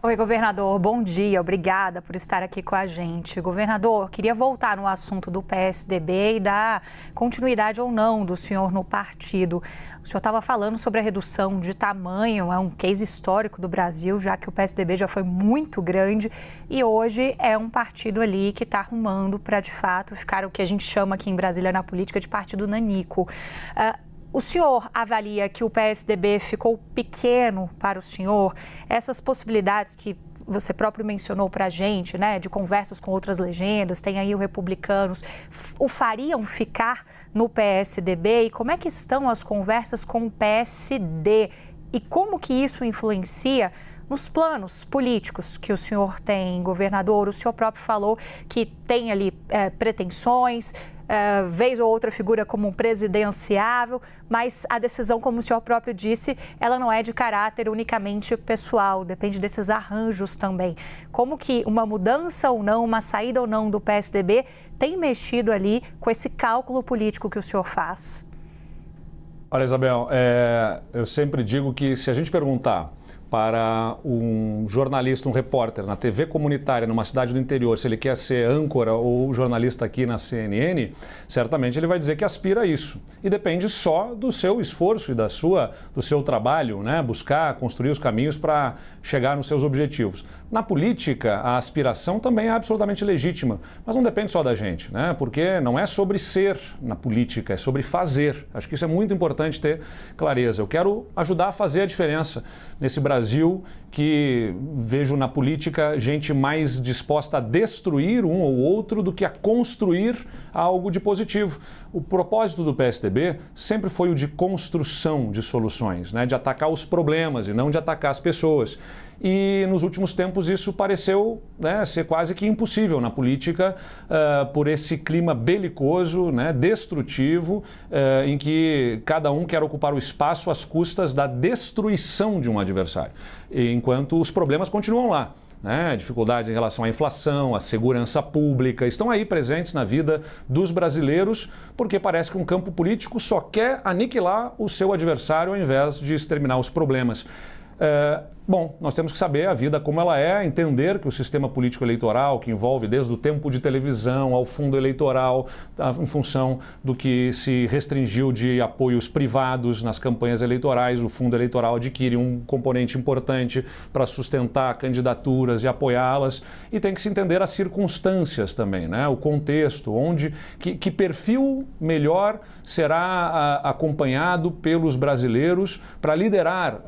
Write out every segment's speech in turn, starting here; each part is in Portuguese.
Oi, governador, bom dia, obrigada por estar aqui com a gente. Governador, queria voltar no assunto do PSDB e da continuidade ou não do senhor no partido. O senhor estava falando sobre a redução de tamanho, é um case histórico do Brasil, já que o PSDB já foi muito grande e hoje é um partido ali que está arrumando para, de fato, ficar o que a gente chama aqui em Brasília na política de partido nanico. O senhor avalia que o PSDB ficou pequeno para o senhor? Essas possibilidades que você próprio mencionou para a gente, né, de conversas com outras legendas, tem aí o Republicanos, o fariam ficar no PSDB? E como é que estão as conversas com o PSD? E como que isso influencia nos planos políticos que o senhor tem, governador? O senhor próprio falou que tem ali pretensões, vez ou outra figura como um presidenciável, mas a decisão, como o senhor próprio disse, ela não é de caráter unicamente pessoal, depende desses arranjos também. Como que uma mudança ou não, uma saída ou não do PSDB tem mexido ali com esse cálculo político que o senhor faz? Olha, Isabel, eu sempre digo que se a gente perguntar para um jornalista, um repórter na TV comunitária numa cidade do interior, se ele quer ser âncora ou jornalista aqui na CNN, certamente ele vai dizer que aspira a isso. E depende só do seu esforço e do seu trabalho, né? Buscar, construir os caminhos para chegar nos seus objetivos. Na política, a aspiração também é absolutamente legítima, mas não depende só da gente, né? Porque não é sobre ser na política, é sobre fazer. Acho que isso é muito importante ter clareza. Eu quero ajudar a fazer a diferença nesse Brasil que vejo na política gente mais disposta a destruir um ou outro do que a construir algo de positivo. O propósito do PSDB sempre foi o de construção de soluções, né? De atacar os problemas e não de atacar as pessoas. E nos últimos tempos isso pareceu, né, ser quase que impossível na política por esse clima belicoso, né, destrutivo, em que cada um quer ocupar o espaço às custas da destruição de um adversário, enquanto os problemas continuam lá. Né? Dificuldades em relação à inflação, à segurança pública, estão aí presentes na vida dos brasileiros, porque parece que um campo político só quer aniquilar o seu adversário ao invés de exterminar os problemas. Bom, nós temos que saber a vida como ela é, entender que o sistema político eleitoral, que envolve desde o tempo de televisão ao fundo eleitoral, em função do que se restringiu de apoios privados nas campanhas eleitorais, o fundo eleitoral adquire um componente importante para sustentar candidaturas e apoiá-las, e tem que se entender as circunstâncias também, né? O contexto, que perfil melhor será acompanhado pelos brasileiros para liderar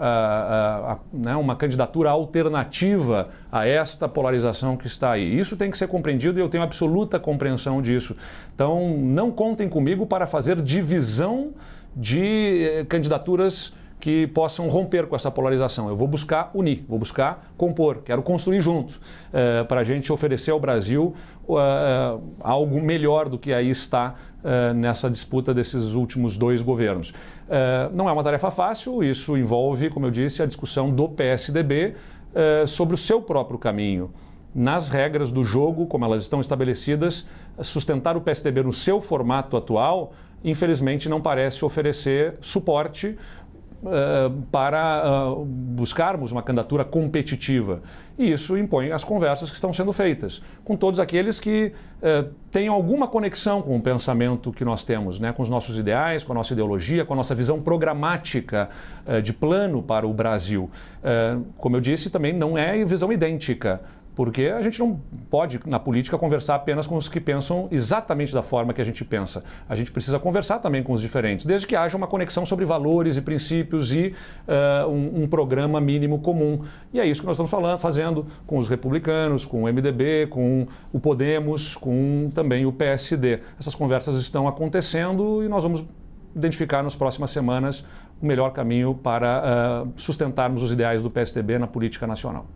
uma candidatura alternativa a esta polarização que está aí. Isso tem que ser compreendido e eu tenho absoluta compreensão disso. Então, não contem comigo para fazer divisão de candidaturas que possam romper com essa polarização. Eu vou buscar unir, vou buscar compor, quero construir juntos para a gente oferecer ao Brasil algo melhor do que aí está nessa disputa desses últimos dois governos. Não é uma tarefa fácil, isso envolve, como eu disse, a discussão do PSDB sobre o seu próprio caminho. Nas regras do jogo, como elas estão estabelecidas, sustentar o PSDB no seu formato atual, infelizmente não parece oferecer suporte para buscarmos uma candidatura competitiva. E isso impõe as conversas que estão sendo feitas com todos aqueles que têm alguma conexão com o pensamento que nós temos, né? Com os nossos ideais, com a nossa ideologia, com a nossa visão programática de plano para o Brasil. Como eu disse, também não é visão idêntica, porque a gente não pode, na política, conversar apenas com os que pensam exatamente da forma que a gente pensa. A gente precisa conversar também com os diferentes, desde que haja uma conexão sobre valores e princípios e um programa mínimo comum. E é isso que nós estamos fazendo com os republicanos, com o MDB, com o Podemos, com também o PSD. Essas conversas estão acontecendo e nós vamos identificar nas próximas semanas o melhor caminho para sustentarmos os ideais do PSDB na política nacional.